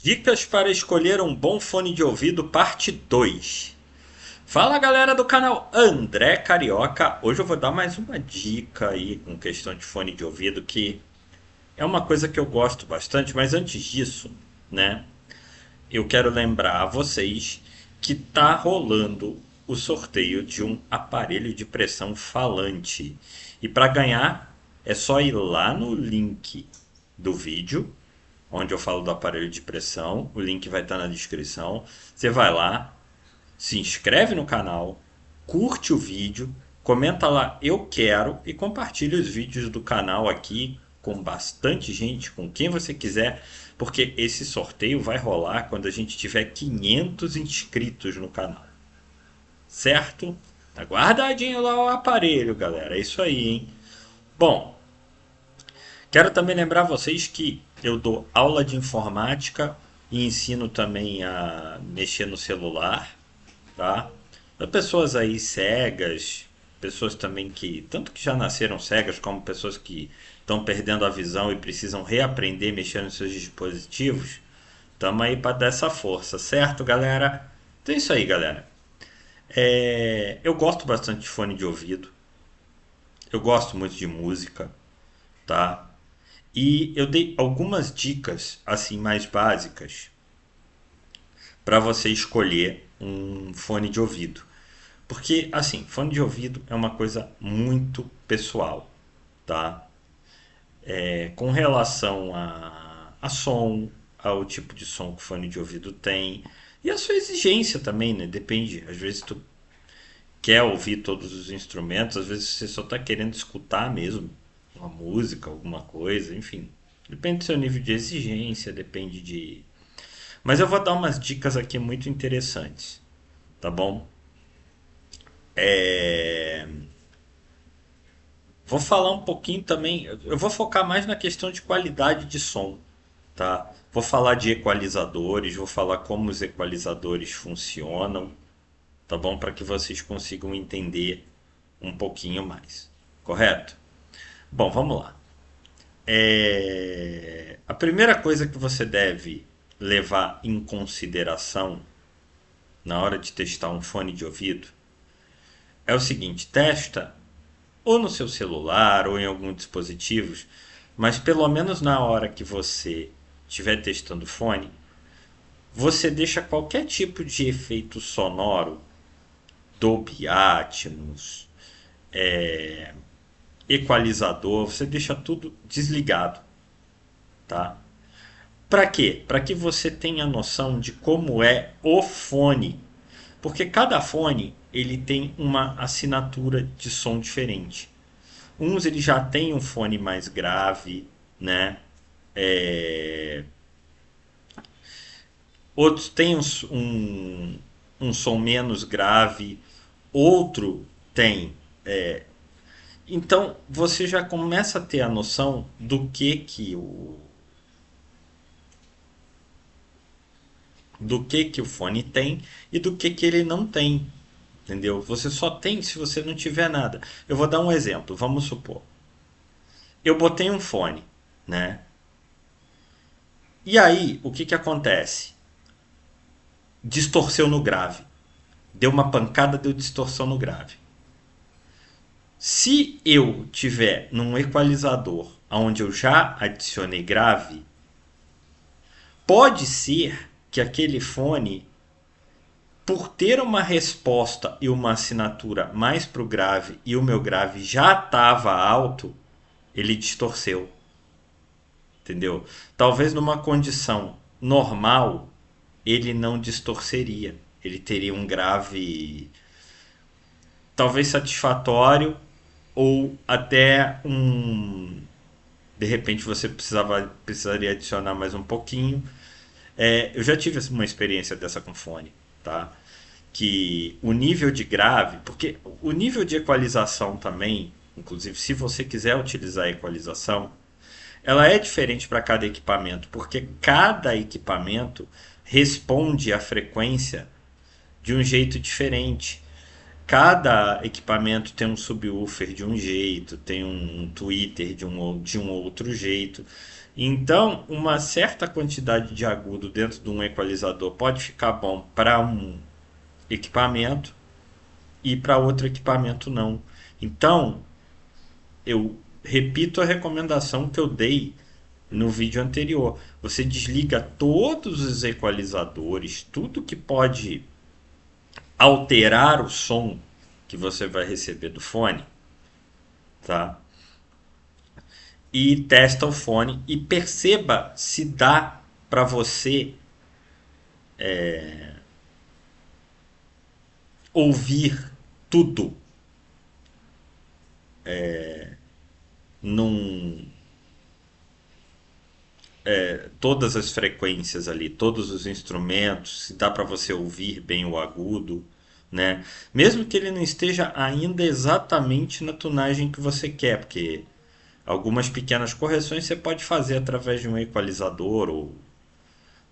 Dicas para escolher um bom fone de ouvido, parte 2. Fala galera do canal André Carioca. Hoje eu vou dar mais uma dica aí com questão de fone de ouvido, que é uma coisa que eu gosto bastante, mas antes disso, né, eu quero lembrar a vocês que tá rolando o sorteio de um aparelho de pressão falante. E para ganhar é só ir lá no link do vídeo onde eu falo do aparelho de pressão. O link vai estar na descrição. Você vai lá, se inscreve no canal, curte o vídeo, comenta lá eu quero e compartilha os vídeos do canal aqui com bastante gente, com quem você quiser, porque esse sorteio vai rolar quando a gente tiver 500 inscritos no canal. Certo? Tá guardadinho lá o aparelho, galera. É isso aí, hein? Bom, quero também lembrar vocês que eu dou aula de informática e ensino também a mexer no celular, tá? Para pessoas aí cegas, pessoas também que tanto que já nasceram cegas, como pessoas que estão perdendo a visão e precisam reaprender a mexer nos seus dispositivos. Tamo aí para dar essa força, certo, galera? Então é isso aí, galera. Eu gosto bastante de fone de ouvido. Eu gosto muito de música, tá? E eu dei algumas dicas assim mais básicas para você escolher um fone de ouvido. Porque assim, fone de ouvido é uma coisa muito pessoal, tá? Com relação a som, ao tipo de som que o fone de ouvido tem e a sua exigência também, né? Depende. Às vezes tu quer ouvir todos os instrumentos, às vezes você só está querendo escutar mesmo uma música, alguma coisa, enfim. Depende do seu nível de exigência, depende de. Mas eu vou dar umas dicas aqui muito interessantes, tá bom? É... Vou falar um pouquinho também. Eu vou focar mais na questão de qualidade de som, tá? Vou falar de equalizadores, vou falar como os equalizadores funcionam, tá bom? Para que vocês consigam entender um pouquinho mais, correto? Bom, vamos lá. A primeira coisa que você deve levar em consideração na hora de testar um fone de ouvido é o seguinte: testa ou no seu celular ou em algum dispositivo, mas pelo menos na hora que você estiver testando o fone, você deixa qualquer tipo de efeito sonoro, Dolby Atmos, equalizador, você deixa tudo desligado, tá? Para quê? Para que você tenha noção de como é o fone, porque cada fone ele tem uma assinatura de som diferente. Uns ele já tem um fone mais grave, né? É, Outros têm um som menos grave, outro tem. Então você já começa a ter a noção do que que o fone tem e do que ele não tem, entendeu? Você só tem se você não tiver nada. Eu vou dar um exemplo. Vamos supor, eu botei um fone, né? E aí o que que acontece? Distorceu no grave. Deu uma pancada, deu distorção no grave. Se eu tiver num equalizador onde eu já adicionei grave, pode ser que aquele fone, por ter uma resposta e uma assinatura mais para o grave e o meu grave já estava alto, ele distorceu, entendeu? Talvez numa condição normal ele não distorceria, ele teria um grave talvez satisfatório ou até de repente você precisaria adicionar mais um pouquinho. Eu já tive uma experiência dessa com fone, tá? Que o nível de grave, porque o nível de equalização também, inclusive se você quiser utilizar a equalização, ela é diferente para cada equipamento, porque cada equipamento responde à frequência de um jeito diferente. Cada equipamento tem um subwoofer de um jeito, tem um tweeter de um outro jeito. Então, uma certa quantidade de agudo dentro de um equalizador pode ficar bom para um equipamento e para outro equipamento não. Então, eu repito a recomendação que eu dei no vídeo anterior. Você desliga todos os equalizadores, tudo que pode alterar o som que você vai receber do fone, tá? E testa o fone e perceba se dá para você ouvir tudo num todas as frequências ali, todos os instrumentos, se dá para você ouvir bem o agudo, né? Mesmo que ele não esteja ainda exatamente na tunagem que você quer, porque algumas pequenas correções você pode fazer através de um equalizador ou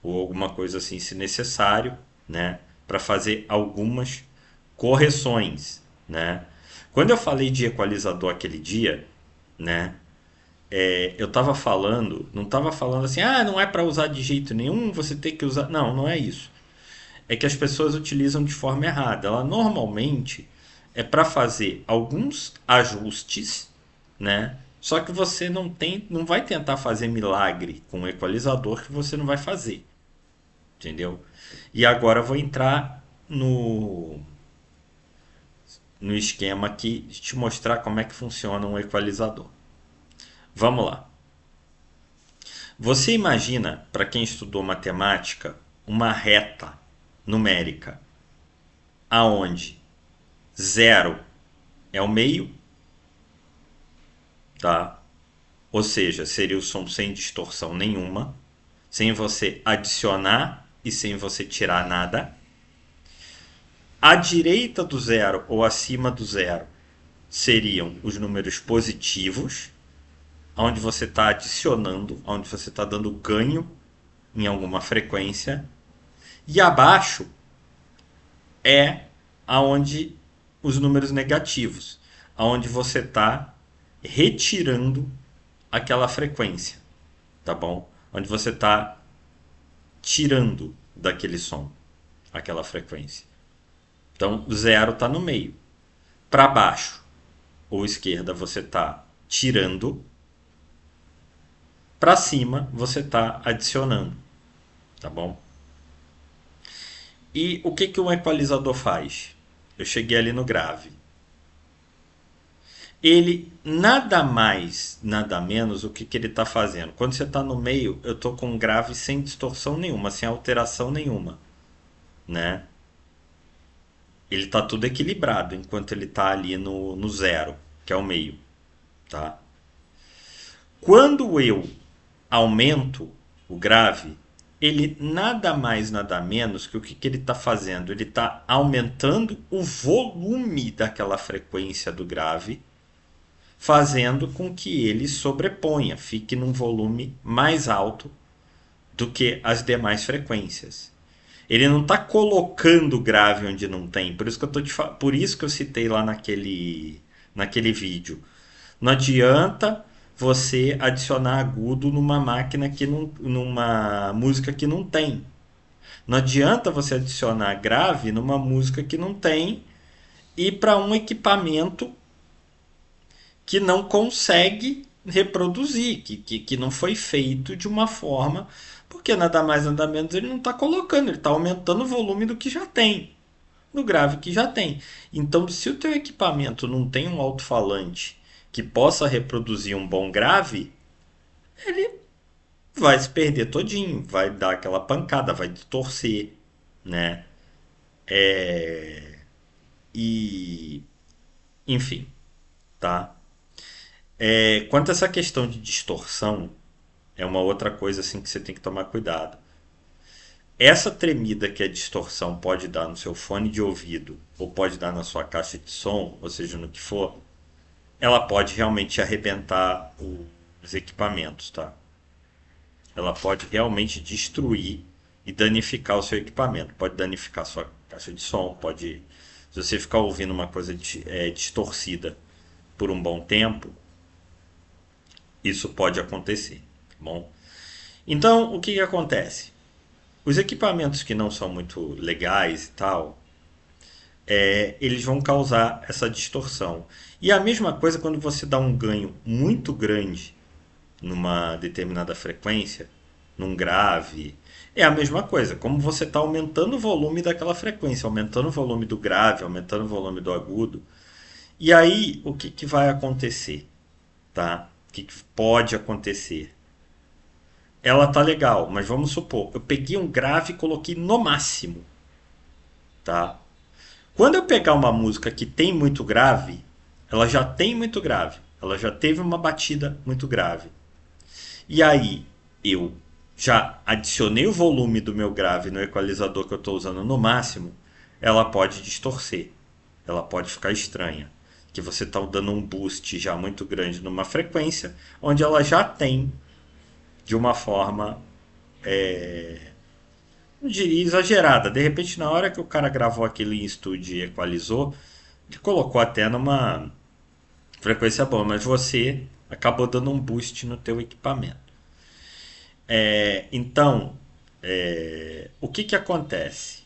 alguma coisa assim, se necessário, né? Para fazer algumas correções, né? Quando eu falei de equalizador aquele dia, né? Eu estava falando, não estava falando assim, ah, não é para usar de jeito nenhum, você tem que usar. Não, não é isso. É que as pessoas utilizam de forma errada. Ela normalmente é para fazer alguns ajustes, né? Só que você não vai tentar fazer milagre com o equalizador que você não vai fazer, entendeu? E agora eu vou entrar no esquema aqui de te mostrar como é que funciona um equalizador. Vamos lá. Você imagina, para quem estudou matemática, uma reta numérica aonde zero é o meio, tá? Ou seja, seria o som sem distorção nenhuma, sem você adicionar e sem você tirar nada. À direita do zero ou acima do zero seriam os números positivos, onde você está adicionando, onde você está dando ganho em alguma frequência. E abaixo é aonde os números negativos, aonde você está retirando aquela frequência, tá bom? Onde você está tirando daquele som aquela frequência. Então, zero está no meio. Para baixo ou esquerda você está tirando, para cima você está adicionando, tá bom? E o que um equalizador faz? Eu cheguei ali no grave. Ele nada mais, nada menos, o que ele está fazendo? Quando você está no meio, eu estou com um grave sem distorção nenhuma, sem alteração nenhuma, né? Ele está tudo equilibrado enquanto ele está ali no zero, que é o meio, tá? Quando eu aumento o grave, ele nada mais, nada menos que o que ele está fazendo? Ele está aumentando o volume daquela frequência do grave, fazendo com que ele sobreponha, fique num volume mais alto do que as demais frequências. Ele não está colocando grave onde não tem. Por isso que por isso que eu citei lá naquele vídeo. Não adianta você adicionar agudo numa máquina que não, numa música que não tem. Não adianta você adicionar grave numa música que não tem e para um equipamento que não consegue reproduzir, que não foi feito de uma forma, porque nada mais nada menos ele não está colocando, ele está aumentando o volume do que já tem, do grave que já tem. Então, se o teu equipamento não tem um alto-falante que possa reproduzir um bom grave, ele vai se perder todinho, vai dar aquela pancada, vai distorcer, né? E enfim, tá? Quanto a essa questão de distorção, é uma outra coisa assim que você tem que tomar cuidado. Essa tremida que a distorção pode dar no seu fone de ouvido ou pode dar na sua caixa de som, ou seja, no que for, ela pode realmente arrebentar os equipamentos, tá? Ela pode realmente destruir e danificar o seu equipamento. Pode danificar a sua caixa de som, pode, se você ficar ouvindo uma coisa distorcida por um bom tempo, isso pode acontecer, tá bom? Então, o que, que acontece? Os equipamentos que não são muito legais e tal, eles vão causar essa distorção. E a mesma coisa quando você dá um ganho muito grande numa determinada frequência, num grave, é a mesma coisa. Como você está aumentando o volume daquela frequência, aumentando o volume do grave, aumentando o volume do agudo. E aí, o que, que vai acontecer? Tá? O que, que pode acontecer? Ela tá legal, mas vamos supor, eu peguei um grave e coloquei no máximo, tá? Quando eu pegar uma música que tem muito grave, ela já tem muito grave, ela já teve uma batida muito grave. E aí eu já adicionei o volume do meu grave no equalizador que eu estou usando no máximo, ela pode distorcer, ela pode ficar estranha. Que você está dando um boost já muito grande numa frequência, onde ela já tem de uma forma, não diria exagerada. De repente, na hora que o cara gravou aquilo em estúdio e equalizou, ele colocou até numa frequência boa, mas você acabou dando um boost no teu equipamento. Então, o que, que acontece?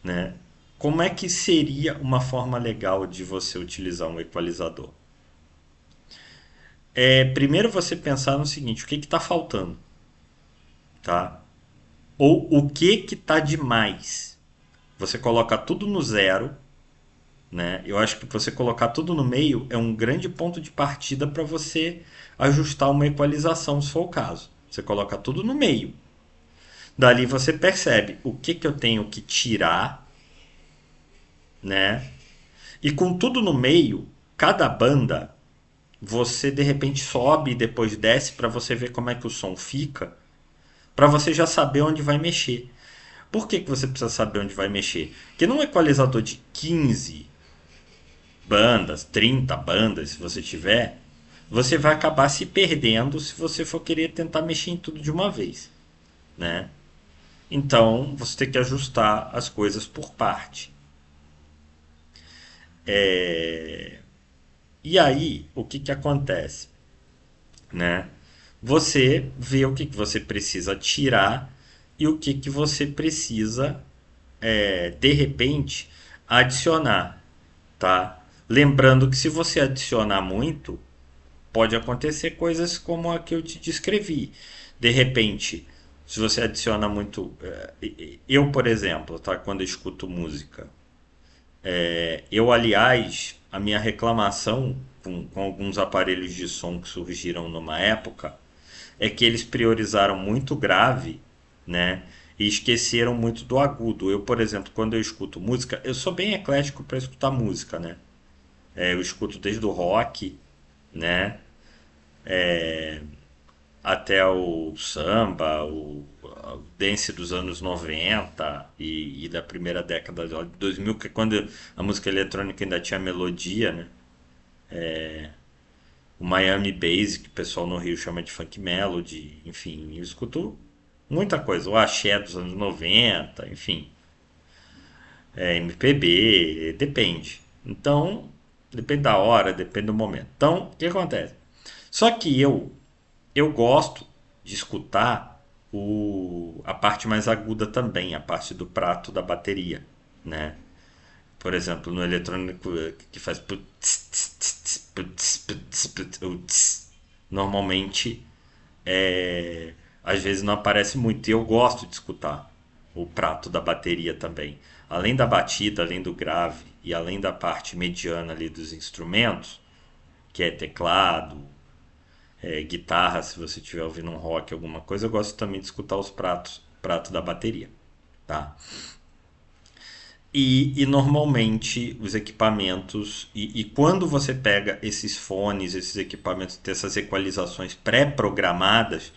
Né? Como é que seria uma forma legal de você utilizar um equalizador? Primeiro você pensar no seguinte, o que está faltando? Tá? Ou o que está demais? Você coloca tudo no zero, né? Eu acho que você colocar tudo no meio é um grande ponto de partida para você ajustar uma equalização, se for o caso. Você coloca tudo no meio. Dali você percebe o que, que eu tenho que tirar, né? E com tudo no meio, cada banda, você de repente sobe e depois desce para você ver como é que o som fica, para você já saber onde vai mexer. Por que, que você precisa saber onde vai mexer? Porque num equalizador de 15 bandas, 30 bandas, se você tiver, você vai acabar se perdendo se você for querer tentar mexer em tudo de uma vez, né? Então, você tem que ajustar as coisas por parte. E aí, o que, que acontece? Né? Você vê o que, que você precisa tirar e o que, que você precisa, de repente, adicionar. Tá? Lembrando que se você adicionar muito, pode acontecer coisas como a que eu te descrevi. De repente, se você adiciona muito. Eu, por exemplo, tá? Quando eu escuto música, eu, aliás, a minha reclamação com alguns aparelhos de som que surgiram numa época é que eles priorizaram muito grave, né? E esqueceram muito do agudo. Eu, por exemplo, quando eu escuto música, eu sou bem eclético para escutar música, né? Eu escuto desde o rock, né? Até o samba, o dance dos anos 90 e da primeira década de 2000, que é quando a música eletrônica ainda tinha melodia, né? O Miami Bass, que o pessoal no Rio chama de funk melody, enfim, eu escuto muita coisa, o axé dos anos 90, enfim, MPB, depende. Então, depende da hora, depende do momento. Então, o que acontece? Só que eu gosto de escutar a parte mais aguda também, a parte do prato da bateria, né? Por exemplo, no eletrônico que faz normalmente às vezes não aparece muito e eu gosto de escutar o prato da bateria também. Além da batida, além do grave e além da parte mediana ali dos instrumentos, que é teclado, guitarra, se você estiver ouvindo um rock, alguma coisa, eu gosto também de escutar os prato da bateria, tá? E normalmente os equipamentos, e quando você pega esses fones, esses equipamentos, essas equalizações pré-programadas,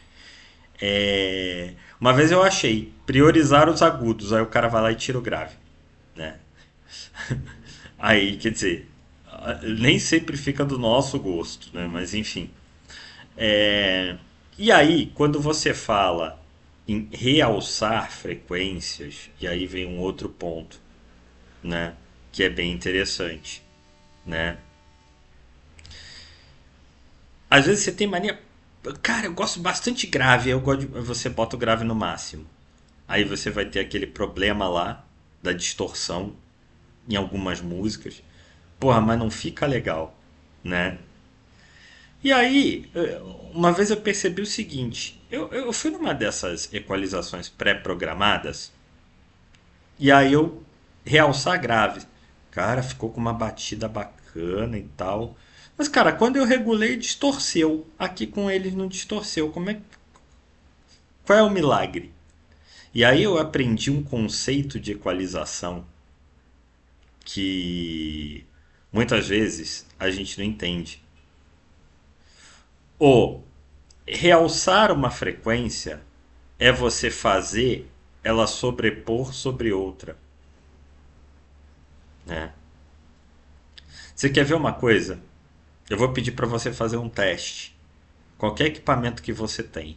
uma vez eu achei priorizar os agudos, aí o cara vai lá e tira o grave, né? Aí, quer dizer, nem sempre fica do nosso gosto, né? Mas enfim. E aí, quando você fala em realçar frequências, e aí vem um outro ponto, né? Que é bem interessante, né? Às vezes você tem mania. Cara, eu gosto bastante de grave. Você bota o grave no máximo. Aí você vai ter aquele problema lá da distorção em algumas músicas. Porra, mas não fica legal, né? E aí, uma vez eu percebi o seguinte: eu fui numa dessas equalizações pré-programadas, e aí eu realçar grave. Cara, ficou com uma batida bacana e tal. Mas, cara, quando eu regulei, distorceu. Aqui com eles não distorceu. Qual é o milagre? E aí eu aprendi um conceito de equalização que muitas vezes a gente não entende. O realçar uma frequência é você fazer ela sobrepor sobre outra, né? Você quer ver uma coisa? Eu vou pedir para você fazer um teste. Qualquer equipamento que você tem.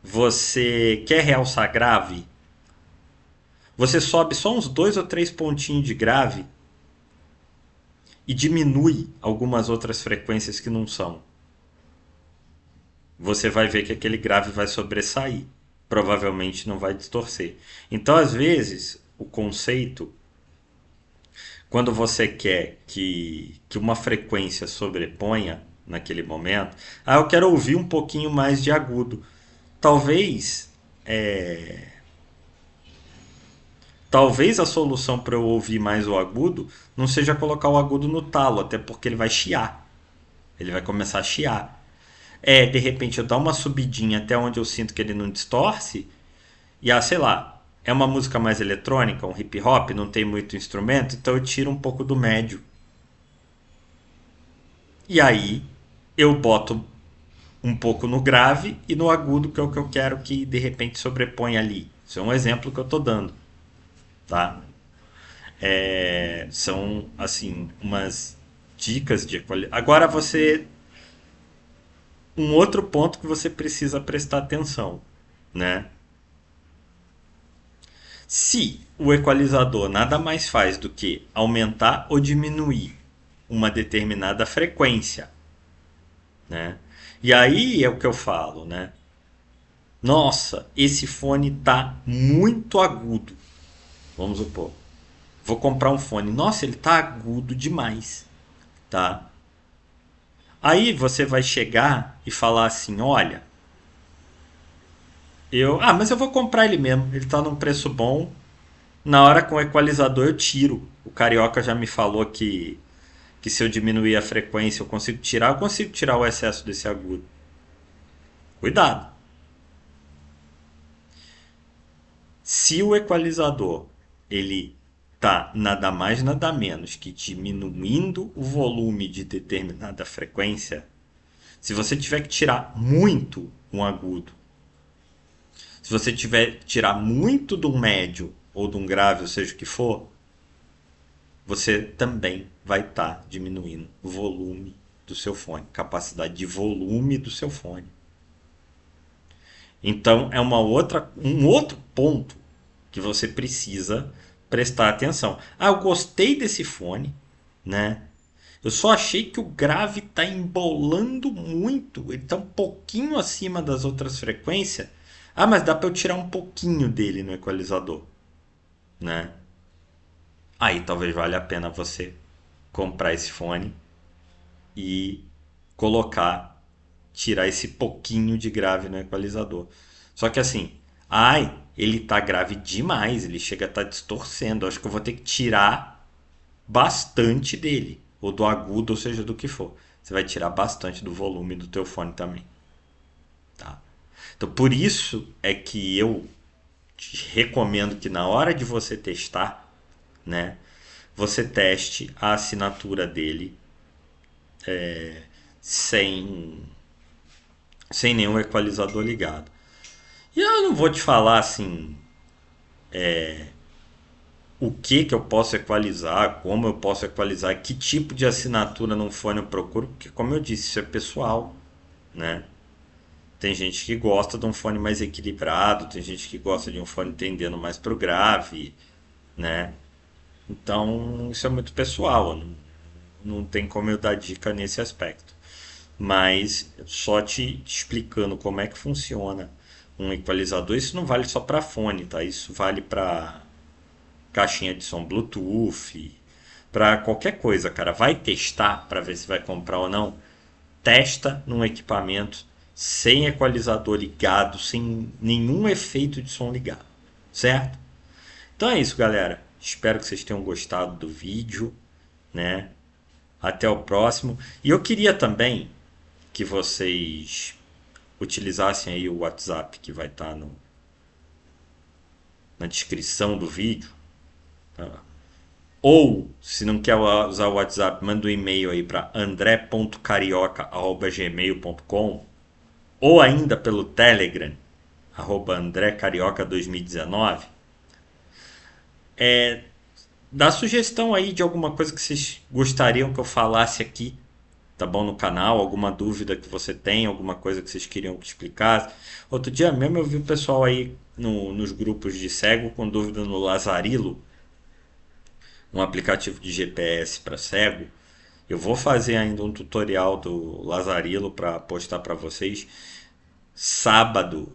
Você quer realçar grave? Você sobe só uns dois ou três pontinhos de grave e diminui algumas outras frequências que não são. Você vai ver que aquele grave vai sobressair. Provavelmente não vai distorcer. Então, às vezes, o conceito, quando você quer que uma frequência sobreponha naquele momento, eu quero ouvir um pouquinho mais de agudo. Talvez, é, talvez a solução para eu ouvir mais o agudo não seja colocar o agudo no talo, até porque ele vai chiar. Ele vai começar a chiar. De repente eu dar uma subidinha até onde eu sinto que ele não distorce, e sei lá, é uma música mais eletrônica, um hip hop, não tem muito instrumento, então eu tiro um pouco do médio. E aí eu boto um pouco no grave e no agudo, que é o que eu quero que de repente sobreponha ali. Isso é um exemplo que eu estou dando, tá? São assim umas dicas de qualidade. Agora você um outro ponto que você precisa prestar atenção, né? Se o equalizador nada mais faz do que aumentar ou diminuir uma determinada frequência, né? E aí é o que eu falo, né? Nossa, esse fone tá muito agudo. Vamos supor. Vou comprar um fone. Nossa, ele tá agudo demais, tá? Aí você vai chegar e falar assim, olha, mas eu vou comprar ele mesmo. Ele tá num preço bom. Na hora com o equalizador eu tiro. O carioca já me falou que se eu diminuir a frequência eu consigo tirar o excesso desse agudo. Cuidado. Se o equalizador ele tá nada mais nada menos que diminuindo o volume de determinada frequência, se você tiver que tirar muito um agudo, se você tiver que tirar muito de um médio ou de um grave, ou seja o que for, você também vai estar diminuindo o volume do seu fone, capacidade de volume do seu fone. Então é um outro ponto que você precisa prestar atenção. Eu gostei desse fone, né? Eu só achei que o grave está embolando muito, ele está um pouquinho acima das outras frequências. Mas dá para eu tirar um pouquinho dele no equalizador, né? Aí talvez valha a pena você comprar esse fone e colocar, tirar esse pouquinho de grave no equalizador. Só que assim, ele tá grave demais, ele chega a estar distorcendo. Acho que eu vou ter que tirar bastante dele, ou do agudo, ou seja, do que for. Você vai tirar bastante do volume do teu fone também, tá? Então, por isso é que eu te recomendo que na hora de você testar, né, você teste a assinatura dele sem sem nenhum equalizador ligado. E eu não vou te falar assim o que eu posso equalizar, como eu posso equalizar, que tipo de assinatura num fone eu procuro, porque como eu disse, isso é pessoal, né? Tem gente que gosta de um fone mais equilibrado, tem gente que gosta de um fone tendendo mais pro grave, né? Então, isso é muito pessoal, não tem como eu dar dica nesse aspecto. mas só te explicando como é que funciona um equalizador. Isso não vale só para fone, tá? Isso vale para caixinha de som Bluetooth, para qualquer coisa, cara. Vai testar para ver se vai comprar ou não. Testa num equipamento sem equalizador ligado, sem nenhum efeito de som ligado, certo? Então é isso, galera. Espero que vocês tenham gostado do vídeo, né? Até o próximo. E eu queria também que vocês utilizassem aí o WhatsApp que vai estar na descrição do vídeo. Tá? Ou, se não quer usar o WhatsApp, manda um e-mail aí para andré.carioca@gmail.com ou ainda pelo Telegram, @andrecarioca2019. Dá sugestão aí de alguma coisa que vocês gostariam que eu falasse aqui, tá bom, no canal, alguma dúvida que você tem, alguma coisa que vocês queriam que explicasse. Outro dia mesmo eu vi o pessoal aí nos grupos de cego com dúvida no Lazarilo, um aplicativo de GPS para cego. Eu vou fazer ainda um tutorial do Lazarilo para postar para vocês. Sábado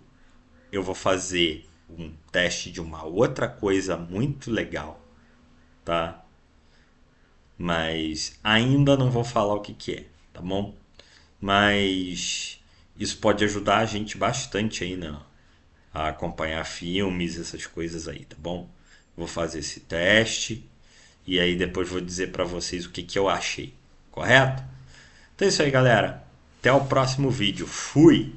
eu vou fazer um teste de uma outra coisa muito legal, tá? Mas ainda não vou falar o que que é, tá bom? Mas isso pode ajudar a gente bastante aí, né? A acompanhar filmes, essas coisas aí, tá bom? Vou fazer esse teste e aí depois vou dizer para vocês o que que eu achei, correto? Então é isso aí, galera. Até o próximo vídeo. Fui!